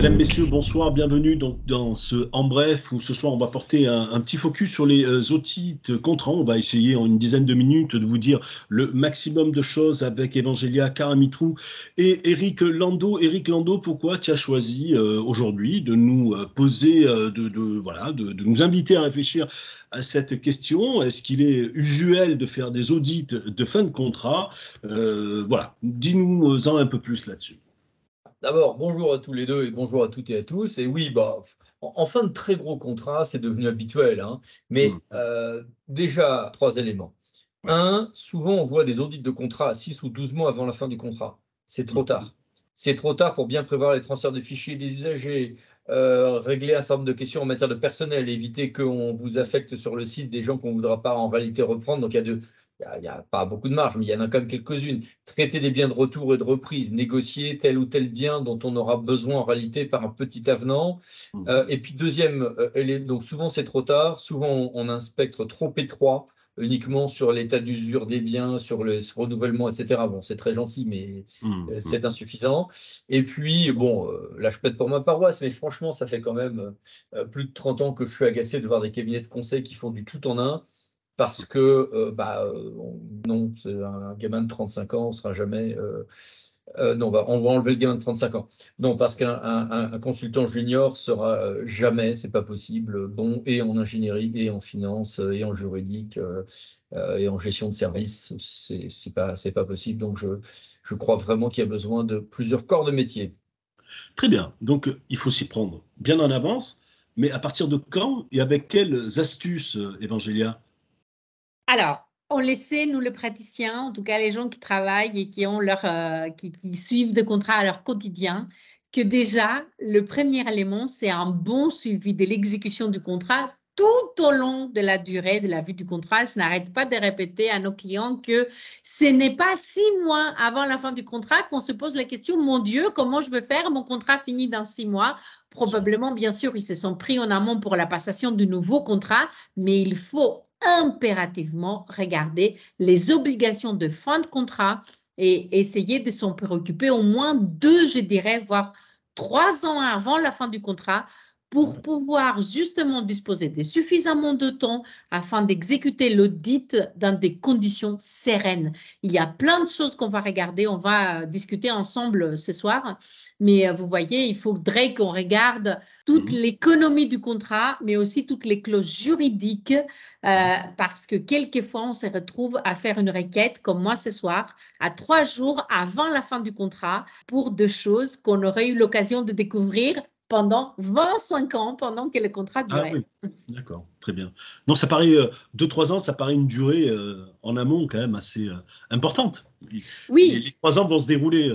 Mesdames, Messieurs, bonsoir, bienvenue donc dans ce En Bref où ce soir on va porter un petit focus sur les audits contrats. On va essayer en une dizaine de minutes de vous dire le maximum de choses avec Evangelia Karamitrou et Eric Lando. Eric Lando, pourquoi tu as choisi aujourd'hui de nous poser, voilà, de nous inviter à réfléchir à cette question? Est-ce qu'il est usuel de faire des audits de fin de contrat? Voilà, dis-nous en un peu plus là-dessus. D'abord, bonjour à tous les deux et bonjour à toutes et à tous. Et oui, en fin de très gros contrat, c'est devenu habituel, hein. Hmm. Mais déjà, trois éléments. Ouais. Un, souvent, on voit des audits de contrat à 6 ou 12 mois avant la fin du contrat. C'est trop Mhm. tard. C'est trop tard pour bien prévoir les transferts de fichiers des usagers, régler un certain nombre de questions en matière de personnel, éviter qu'on vous affecte sur le site des gens qu'on ne voudra pas en réalité reprendre. Donc, il y a pas beaucoup de marge, mais il y en a quand même quelques-unes. Traiter des biens de retour et de reprise, négocier tel ou tel bien dont on aura besoin en réalité par un petit avenant. Mhm. Et puis deuxième, donc souvent c'est trop tard, souvent on a un spectre trop étroit, uniquement sur l'état d'usure des biens, sur le renouvellement, etc. Bon, c'est très gentil, mais Mhm. c'est insuffisant. Et puis, bon, là je plaide pour ma paroisse, mais franchement, ça fait quand même plus de 30 ans que je suis agacé de voir des cabinets de conseil qui font du tout en un. Parce que, non, c'est un gamin de 35 ans, on sera jamais. Non, on va enlever le gamin de 35 ans. Non, parce qu'un consultant junior sera jamais, c'est pas possible, bon, et en ingénierie, et en finance, et en juridique, et en gestion de service, c'est pas possible. Donc, je crois vraiment qu'il y a besoin de plusieurs corps de métier. Très bien. Donc, il faut s'y prendre bien en avance. Mais à partir de quand et avec quelles astuces, Evangelia? Alors, on le sait, nous les praticiens, en tout cas les gens qui travaillent et qui ont qui suivent des contrats à leur quotidien, que déjà, le premier élément, c'est un bon suivi de l'exécution du contrat tout au long de la durée de la vie du contrat. Je n'arrête pas de répéter à nos clients que ce n'est pas 6 mois avant la fin du contrat qu'on se pose la question, mon Dieu, comment je vais faire? Mon contrat finit dans 6 mois. Probablement, bien sûr, ils se sont pris en amont pour la passation du nouveau contrat, mais il faut impérativement regarder les obligations de fin de contrat et essayer de s'en préoccuper au moins 2, je dirais, voire 3 ans avant la fin du contrat pour pouvoir justement disposer de suffisamment de temps afin d'exécuter l'audit dans des conditions sereines. Il y a plein de choses qu'on va regarder, on va discuter ensemble ce soir, mais vous voyez, il faudrait qu'on regarde toute Mhm. l'économie du contrat, mais aussi toutes les clauses juridiques parce que quelquefois, on se retrouve à faire une requête, comme moi ce soir, à 3 jours avant la fin du contrat, pour deux choses qu'on aurait eu l'occasion de découvrir pendant 25 ans, pendant que le contrat Ah durait. oui, d'accord, très bien. Non, ça paraît, 2-3 ans, ça paraît une durée en amont quand même assez importante. Les Oui, 3 ans vont se dérouler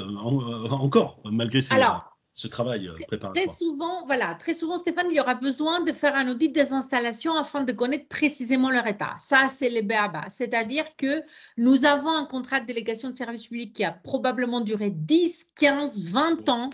encore, malgré alors, ce travail très préparatoire. souvent, voilà, très souvent, Stéphane, il y aura besoin de faire un audit des installations afin de connaître précisément leur état. Ça, c'est le b.a.-ba. C'est-à-dire que nous avons un contrat de délégation de service public qui a probablement duré 10, 15, 20 ans,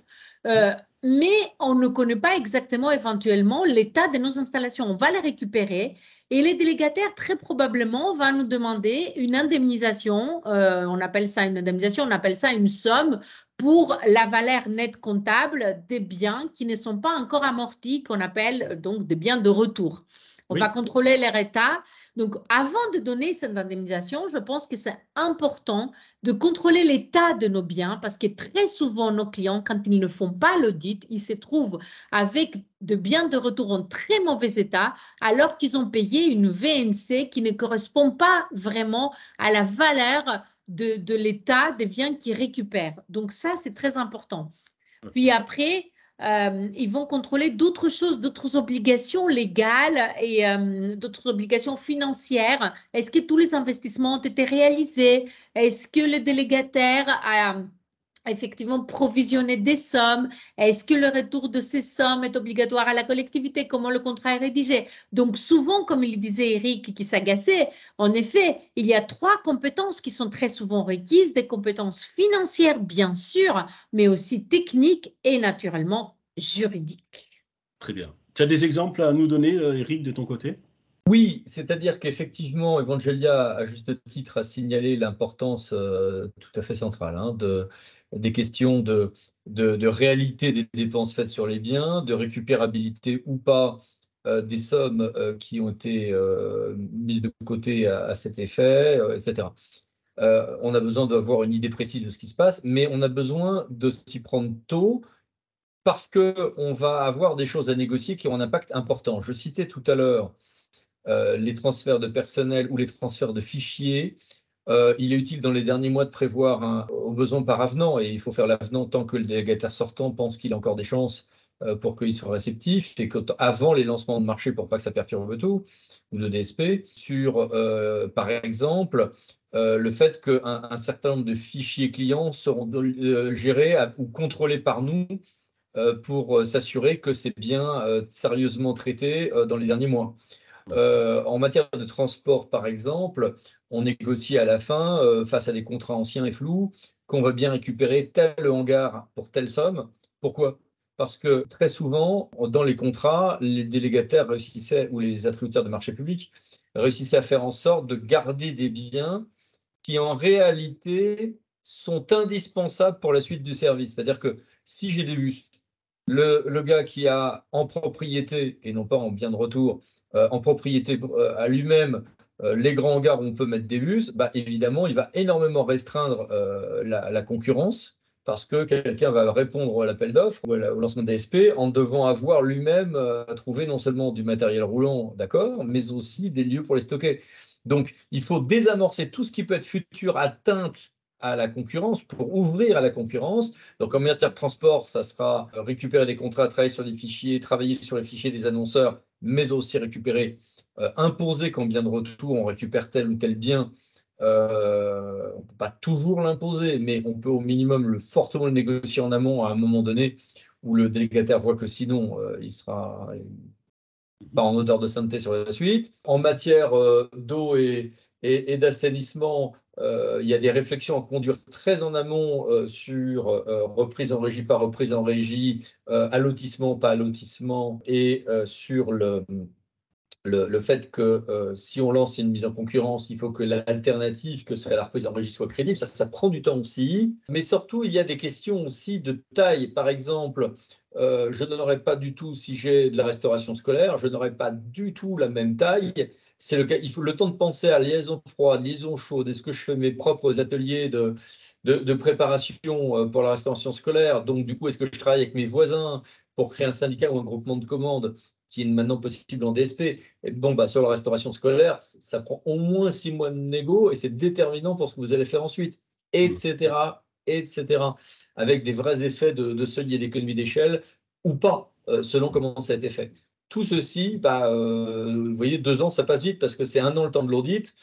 euh, mais on ne connaît pas exactement éventuellement l'état de nos installations. On va les récupérer et les délégataires, très probablement, vont nous demander une indemnisation. On appelle ça une indemnisation, on appelle ça une somme pour la valeur nette comptable des biens qui ne sont pas encore amortis, qu'on appelle donc des biens de retour. On va Oui. contrôler leur état. Donc, avant de donner cette indemnisation, je pense que c'est important de contrôler l'état de nos biens parce que très souvent, nos clients, quand ils ne font pas l'audit, ils se trouvent avec de biens de retour en très mauvais état alors qu'ils ont payé une VNC qui ne correspond pas vraiment à la valeur de l'état des biens qu'ils récupèrent. Donc ça, c'est très important. Puis après, ils vont contrôler d'autres choses, d'autres obligations légales et d'autres obligations financières. Est-ce que tous les investissements ont été réalisés? Est-ce que le délégataire a effectivement provisionner des sommes? Est-ce que le retour de ces sommes est obligatoire à la collectivité? Comment le contrat est rédigé? Donc souvent, comme il disait Eric qui s'agaçait, en effet, il y a 3 compétences qui sont très souvent requises, des compétences financières bien sûr, mais aussi techniques et naturellement juridiques. Très bien. Tu as des exemples à nous donner, Eric, de ton côté? Oui, c'est-à-dire qu'effectivement, Evangelia, à juste titre, a signalé l'importance tout à fait centrale des questions de réalité des dépenses faites sur les biens, de récupérabilité ou pas des sommes qui ont été mises de côté à cet effet, etc. On a besoin d'avoir une idée précise de ce qui se passe, mais on a besoin de s'y prendre tôt parce qu'on va avoir des choses à négocier qui ont un impact important. Je citais tout à l'heure les transferts de personnel ou les transferts de fichiers. Il est utile dans les derniers mois de prévoir au besoin par avenant, et il faut faire l'avenant tant que le délégataire sortant pense qu'il a encore des chances pour qu'il soit réceptif, et avant les lancements de marché pour pas que ça perturbe tout, ou de DSP, sur, par exemple, le fait qu'un certain nombre de fichiers clients seront gérés ou contrôlés par nous pour s'assurer que c'est bien sérieusement traité dans les derniers mois. En matière de transport, par exemple, on négocie à la fin, face à des contrats anciens et flous, qu'on va bien récupérer tel hangar pour telle somme. Pourquoi? Parce que très souvent, dans les contrats, les délégataires réussissaient, ou les attributaires de marché public, réussissaient à faire en sorte de garder des biens qui, en réalité, sont indispensables pour la suite du service. C'est-à-dire que si j'ai des bus, le gars qui a en propriété, et non pas en bien de retour, en propriété à lui-même les grands hangars où on peut mettre des bus, bah, évidemment, il va énormément restreindre la concurrence parce que quelqu'un va répondre à l'appel d'offres ou au lancement d'ASP en devant avoir lui-même à trouver non seulement du matériel roulant, d'accord, mais aussi des lieux pour les stocker. Donc, il faut désamorcer tout ce qui peut être future atteinte à la concurrence pour ouvrir à la concurrence. Donc, en matière de transport, ça sera récupérer des contrats, travailler sur des fichiers, travailler sur les fichiers des annonceurs, mais aussi récupérer, imposer qu'en bien de retour, on récupère tel ou tel bien. On ne peut pas toujours l'imposer, mais on peut au minimum fortement le négocier en amont à un moment donné où le délégataire voit que sinon, il sera pas en odeur de sainteté sur la suite. En matière d'eau et d'assainissement, il y a des réflexions à conduire très en amont sur reprise en régie par reprise en régie, allotissement, pas allotissement, et sur le fait que si on lance une mise en concurrence, il faut que l'alternative, que serait la reprise en régie, soit crédible. Ça prend du temps aussi. Mais surtout, il y a des questions aussi de taille. Par exemple, je n'aurais pas du tout, si j'ai de la restauration scolaire, je n'aurais pas du tout la même taille. C'est le cas. Il faut le temps de penser à liaison froide, liaison chaude. Est-ce que je fais mes propres ateliers de préparation pour la restauration scolaire? Donc, du coup, est-ce que je travaille avec mes voisins pour créer un syndicat ou un groupement de commandes qui est maintenant possible en DSP? Et bon, bah, sur la restauration scolaire, ça prend au moins 6 mois de négo et c'est déterminant pour ce que vous allez faire ensuite, etc., etc., avec des vrais effets de seuil et d'économie d'échelle ou pas, selon comment ça a été fait. Tout ceci, bah, vous voyez, 2 ans, ça passe vite parce que c'est 1 an le temps de l'audit.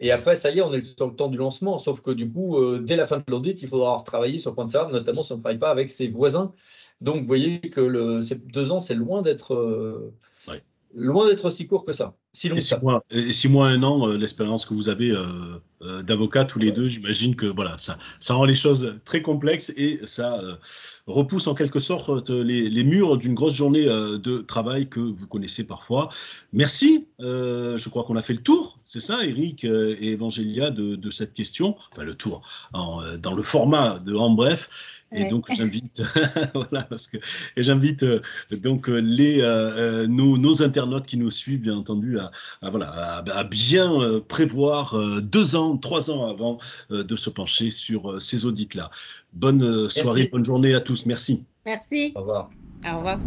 Et après, ça y est, on est sur le temps du lancement. Sauf que du coup, dès la fin de l'audit, il faudra retravailler sur le point de savoir, notamment si on ne travaille pas avec ses voisins. Donc, vous voyez que ces 2 ans, c'est Ouais. loin d'être aussi court que ça, si long Et que ça. 6 mois, 1 an, l'expérience que vous avez d'avocat tous les Ouais. deux, j'imagine que voilà, ça rend les choses très complexes et ça repousse en quelque sorte les murs d'une grosse journée de travail que vous connaissez parfois. Merci, je crois qu'on a fait le tour, c'est ça, Eric et Evangelia, de cette question, enfin le tour, dans le format de En Bref. Et Ouais. donc j'invite, voilà, et j'invite donc nos internautes qui nous suivent, bien entendu, voilà, à bien prévoir 2 ans, 3 ans avant de se pencher sur ces audits-là. Bonne soirée, Merci. bonne journée à tous. Merci. Merci. Au revoir. Au revoir.